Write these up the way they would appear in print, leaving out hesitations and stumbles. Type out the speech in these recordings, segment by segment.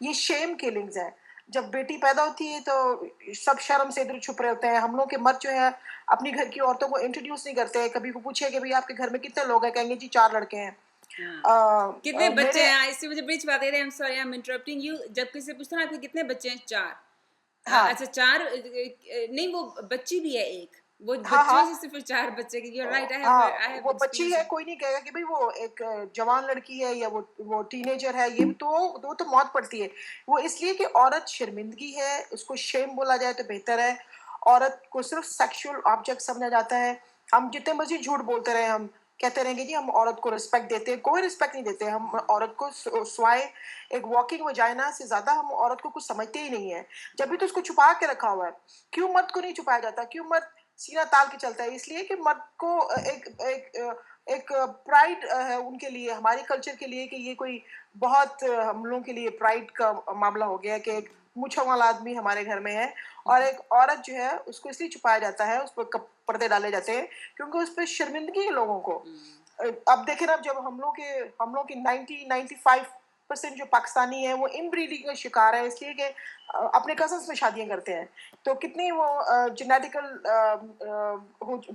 یہ شیم کلنگز ہیں. جب بیٹی پیدا ہوتی ہے تو سب شرم سے ادھر چھپ رہے ہوتے ہیں. ہم لوگ کے مرد جو ہے اپنی گھر کی عورتوں کو انٹروڈیوس نہیں کرتے. کبھی کو پوچھے کہ بھئی آپ کے گھر میں کتنے لوگ ہیں, کہیں گے جی 4 لڑکے ہیں. کتنے بچے میرے ہیں, اس سے مجھے بڑی بات ہے, I'm sorry I'm interrupting you. جب کسی سے پوچھتا نا آپ کے کتنے بچے ہیں, 4. ہاں اچھا 4 نہیں, وہ بچی بھی ہے ایک, وہ ہاں بچوں ہاں سے صرف 4 بچے کی. You're right, I ہاں have وہ بچی experience. ہے, کوئی نہیں کہے گا کہ بھئی وہ ایک جوان لڑکی ہے یا وہ ٹینیجر ہے. یہ تو موت پڑتی ہے. وہ اس لیے کہ عورت شرمندگی ہے, اس کو شیم بولا جائے تو بہتر ہے. عورت کو صرف سیکشول آبجیکٹ سمجھا جاتا ہے. ہم جتنے مرضی جھوٹ بولتے رہے, ہم کہتے رہیں گے جی ہم عورت کو رسپیکٹ دیتے ہیں, کوئی رسپیکٹ نہیں دیتے. ہم عورت کو سوائے ایک واکنگ وجائنا سے زیادہ ہم عورت کو کچھ سمجھتے ہی نہیں ہیں. جب بھی تو اس کو چھپا کے رکھا ہوا ہے. کیوں مرد کو نہیں چھپایا جاتا؟ کیوں مرد سینہ تال کے چلتا ہے؟ اس لیے کہ مرد کو ایک پرائڈ ہے ان کے لیے, ہمارے کلچر کے لیے, کہ یہ کوئی بہت ہم لوگوں کے لیے پرائڈ کا معاملہ ہو گیا کہ ایک مونچھوں والا آدمی ہمارے گھر میں ہے. اور ایک عورت جو ہے اس کو اس لیے چھپایا جاتا ہے, اس پر پردے ڈالے جاتے ہیں کیونکہ اس پہ شرمندگی ہے لوگوں کو. اب دیکھیں نا, جب ہم لوگ کے 95% جو پاکستانی ہیں وہ ان بریڈنگ کا شکار ہے, اس لیے کہ اپنے کزنس میں شادیاں کرتے ہیں. تو کتنی وہ جینیٹیکل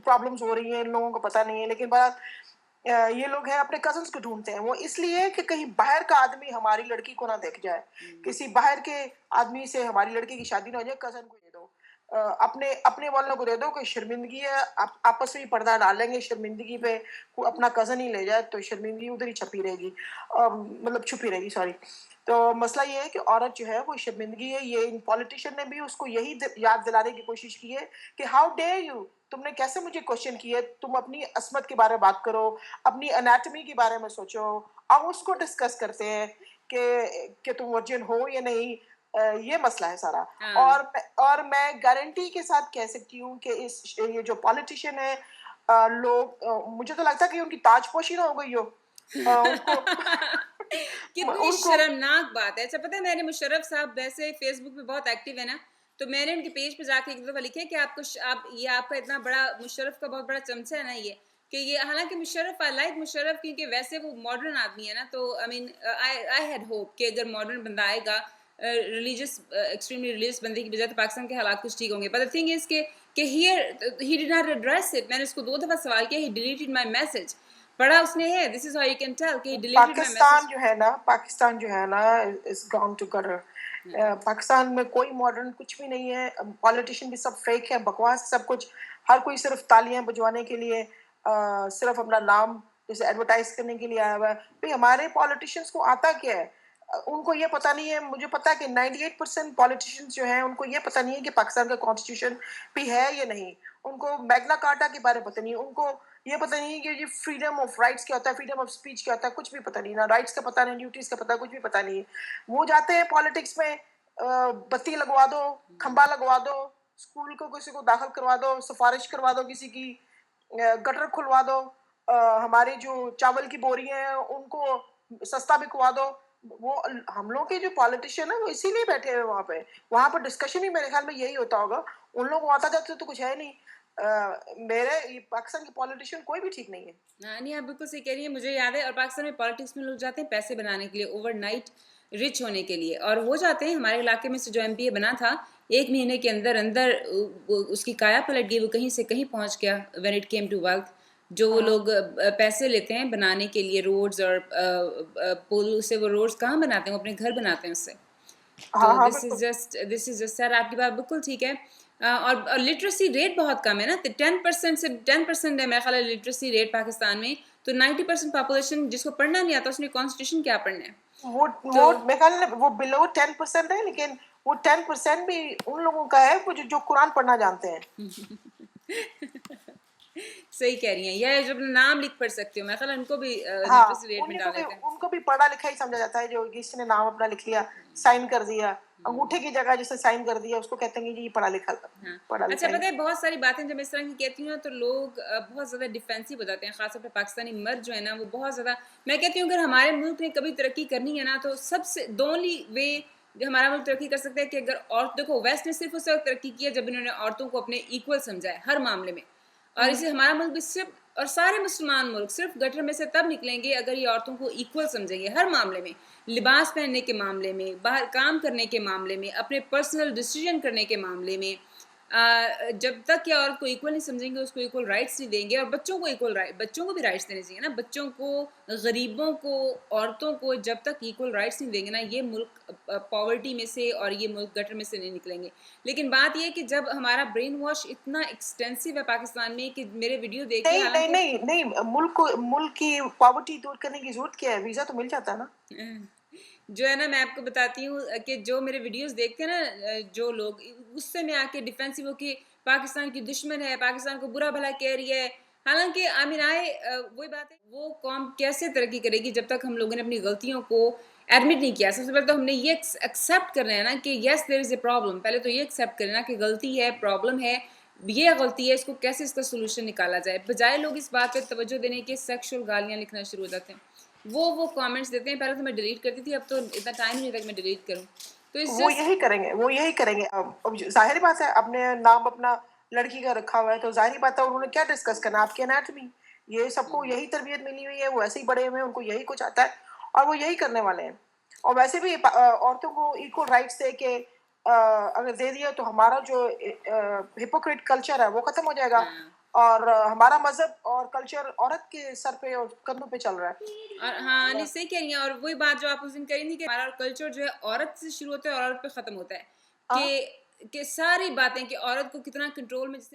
پرابلمز ہو رہی ہیں, ان لوگوں کو پتہ نہیں ہے. لیکن بات یہ لوگ ہیں اپنے کزنس کو ڈھونڈتے ہیں. وہ اس لیے کہ کہیں باہر کا آدمی ہماری لڑکی کو نہ دیکھ جائے, کسی باہر کے آدمی سے ہماری لڑکی کی شادی نہ ہو جائے. کزن کو دے دو, اپنے والوں کو دے دو, کہ شرمندگی ہے, آپس میں پردہ ڈال لیں گے شرمندگی پہ, اپنا کزن ہی لے جائے تو شرمندگی ادھر ہی چھپی رہے گی, مطلب چھپی رہے گی, سوری. تو مسئلہ یہ ہے کہ عورت جو ہے وہ شرمندگی ہے. یہ ان پولیٹیشین نے بھی اس کو یہی یاد دلانے کی کوشش کی ہے کہ ہاؤ ڈیئر یو, تم نے کیسے مجھے کوشچن کی ہے. تم اپنی عصمت کے بارے میں بات کرو, اپنی انیٹمی کے بارے میں سوچو. اب اس کو ڈسکس کرتے ہیں کہ تم ورجن ہو یا نہیں. یہ مسئلہ ہے سارا. اور میں گارنٹی کے ساتھ کہہ سکتی ہوں کہ یہ جو پولیٹیشین ہے, لوگ, مجھے تو لگتا ہے کہ ان کی تاج پوشی نہ ہو گئی ہو. کتنی شرمناک بات ہے. اچھا پتہ ہے, میں نے مشرف صاحب ویسے فیس بک پہ بہت ایکٹیو ہے نا, تو میں نے ان کے پیج پہ جا کے ایک دفعہ لکھا کہ آپ کا اتنا بڑا, مشرف کا بہت بڑا چمچہ ہے نا یہ, کہ یہ حالانکہ مشرف, آئی لائک مشرف کیونکہ ویسے وہ ماڈرن آدمی ہے نا, تو آئی مین آئی ہیڈ ہوپ کہ اگر ماڈرن بندہ آئے گا, ریلیجیس, ایکسٹریملی ریلیجیس بندے کی بجائے, تو پاکستان کے حالات کچھ ٹھیک ہوں گے. بٹ دی تھنگ از کہ ہی ڈڈ ناٹ ایڈریس اٹ. میں نے اس کو 2 دفعہ سوال کیا, ہی ڈیلیٹڈ مائی میسج. پڑھا اس نے ہے, this is how you can tell کہ پاکستان جو ہے نا is gone to gutter. Pakistan میں کوئی ماڈرن کچھ بھی نہیں ہے. پولیٹیشین بھی سب فیک ہے, بکواس سب کچھ. ہر کوئی صرف تالیاں بجوانے کے لیے, صرف اپنا نام جیسے ایڈورٹائز کرنے کے لیے آیا ہوا ہے. بھئی ہمارے پولیٹیشینس کو آتا کیا ہے؟ ان کو یہ پتہ نہیں ہے. مجھے پتہ ہے کہ 98% پولیٹیشینس جو ہیں ان کو یہ پتہ نہیں ہے کہ پاکستان کا کانسٹیٹیوشن بھی ہے یا نہیں. ان کو میگنا کارٹا کے بارے میں پتہ نہیں ہے. ان کو یہ پتہ نہیں کہ یہ فریڈم آف رائٹس کیا ہوتا ہے, فریڈم آف اسپیچ کیا ہوتا ہے, کچھ بھی پتہ نہیں. نہ رائٹس کا پتہ, نہیں ڈیوٹیز کا پتہ, کچھ بھی پتہ نہیں. وہ جاتے ہیں پالیٹکس میں, بتی لگوا دو, کھمبا لگوا دو, اسکول کو کسی کو داخل کروا دو, سفارش کروا دو کسی کی, گٹر کھلوا دو, ہماری جو چاول کی بوریاں ہیں ان کو سستا بکوا دو. وہ ہم لوگ کے جو پالیٹیشین ہیں وہ اسی لیے بیٹھے ہوئے وہاں پہ ڈسکشن ہی میرے خیال میں یہی ہوتا ہوگا. ان لوگوں کو آتا جاتا تو کچھ ہے نہیں. میرے پاکستان کے پولیٹیشین کوئی بھی ٹھیک نہیں ہے. نہیں, آپ بالکل صحیح کہہ رہی ہیں. مجھے یاد ہے, اور پاکستان میں پالیٹکس میں لوگ جاتے ہیں پیسے بنانے کے لیے, اوور نائٹ رچ ہونے کے لیے, اور وہ جاتے ہیں. ہمارے علاقے میں سے جو ایم پی اے بنا تھا, 1 مہینے کے اندر اس کی کایا پلٹ گئی, وہ کہیں سے کہیں پہنچ گیا. When it came to wealth, جو وہ لوگ پیسے لیتے ہیں بنانے کے لیے روڈز اور پل, سے وہ روڈز کہاں بناتے ہیں, وہ اپنے گھر بناتے ہیں اس سے. تو دس از جسٹ سر, آپ کی بات بالکل ٹھیک ہے. اور لٹریسی ریٹ بہت کم ہے نا, 10% سے 10% ہے میرا خیال ہے لٹریسی ریٹ پاکستان میں. تو 90% پاپولیشن جس کو پڑھنا نہیں آتا اس نے کانسٹیٹیوشن کیا پڑھنا ہے. وہ میرے خیال میں وہ بلو 10% ہے, لیکن وہ 10% بھی ان لوگوں کا ہے جو قرآن پڑھنا جانتے ہیں. صحیح کہہ رہی ہیں. یا جو نام لکھ پڑھ سکتے ہو, میرا خیال ہے ان کو بھی ہاں, لٹریسی ریٹ میں ڈال دیتے ہیں. ان کو بھی پڑھا لکھا ہی سمجھا جاتا ہے. جو کسی نے نام اپنا لکھ لیا, سائن کر دیا, انگوٹھے کی جگہ جسے سائن کر دیا, اس کو کہتے ہیں کہ جی پڑھا لکھا. اچھا پتہ ہے, بہت ساری باتیں جب اس طرح کی کہتی ہوں تو لوگ بہت زیادہ ڈیفینسو ہو جاتے ہیں, خاص طور پہ پاکستانی مرد جو ہے نا وہ بہت زیادہ. میں کہتی ہوں اگر ہمارے ملک نے کبھی ترقی کرنی ہے نا, تو سب سے اونلی وے جو ہمارا ملک ترقی کر سکتا ہے کہ اگر عورت, دیکھو ویسٹ نے صرف اس وقت ترقی کی ہے جب انہوں نے عورتوں کو اپنے ایکول سمجھا ہے ہر معاملے میں, اور اسے ہمارا ملک بھی صرف اور سارے مسلمان ملک صرف گٹر میں سے تب نکلیں گے اگر یہ عورتوں کو ایکول سمجھیں گے ہر معاملے میں، لباس پہننے کے معاملے میں، باہر کام کرنے کے معاملے میں، اپنے پرسنل ڈیسیجن کرنے کے معاملے میں۔ جب تک کہ عورت کو ایکول نہیں سمجھیں گے، اس کو ایکول رائٹس نہیں دیں گے، اور بچوں کو ایکول بچوں کو بھی رائٹس دینے چاہیے نا، بچوں کو، غریبوں کو، عورتوں کو جب تک ایکول رائٹس نہیں دیں گے نا، یہ ملک پاورٹی میں سے اور یہ ملک گٹر میں سے نہیں نکلیں گے۔ لیکن بات یہ ہے کہ جب ہمارا برین واش اتنا ایکسٹینسو ہے پاکستان میں کہ میرے ویڈیو دیکھ کے، نہیں نہیں حالانکہ نہیں نہیں، ملک کی پاورٹی دور کرنے کی ضرورت کیا ہے؟ ویزا تو مل جاتا ہے نا۔ جو ہے نا، میں آپ کو بتاتی ہوں کہ جو میرے ویڈیوز دیکھتے ہیں نا جو لوگ، اس سے میں آ کے ڈیفینسو ہو کہ پاکستان کی دشمن ہے، پاکستان کو برا بھلا کہہ رہی ہے، حالانکہ وہی بات ہے، وہ قوم کیسے ترقی کرے گی جب تک ہم لوگوں نے اپنی غلطیوں کو ایڈمٹ نہیں کیا۔ سب سے پہلے تو ہم نے یہ ایکسیپٹ کرنا ہے نا کہ یس دیر از اے پرابلم، پہلے تو یہ ایکسیپٹ کرنا کہ غلطی ہے، پرابلم ہے، یہ غلطی ہے، اس کو کیسے اس کا سولوشن نکالا جائے، بجائے لوگ اس بات پہ توجہ دینے کے سیکشل گالیاں لکھنا شروع ہو جاتے ہیں، وہ کامنٹس دیتے ہیں۔ پہلے تو میں ڈیلیٹ کرتی تھی، اب تو اتنا ٹائم نہیں تھا کہ میں ڈیلیٹ کروں، تو اس وہ جسٹ یہی کریں گے، وہ یہی کریں گے۔ اب ظاہر بات ہے، اپنے نام اپنا لڑکی کا رکھا ہوا ہے تو ظاہری بات ہے انہوں نے کیا ڈسکس کرنا، آپ کی انیٹمی، یہ سب کو یہی تربیت ملی ہوئی ہے، وہ ایسے ہی بڑے ہوئے ہیں، ان کو یہی کچھ آتا ہے اور وہ یہی کرنے والے ہیں۔ اور ویسے بھی عورتوں کو ایکول رائٹس دے کے اگر دے دیا تو ہمارا جو ہپوکریٹ کلچر ہے وہ ختم ہو جائے گا، اور ہمارا مذہب اور کلچر عورت کے سر پہ اور کندھوں پہ چل رہا ہے۔ اور ہاں نہیں صحیح کہہ رہی ہیں، اور وہی بات جو آپ اس دن کہی تھی کہ ہمارا کلچر جو ہے عورت سے شروع ہوتا ہے اور عورت پہ ختم ہوتا ہے، کہ ساری باتیں کہ عورت کو کتنا کنٹرول میں جس نے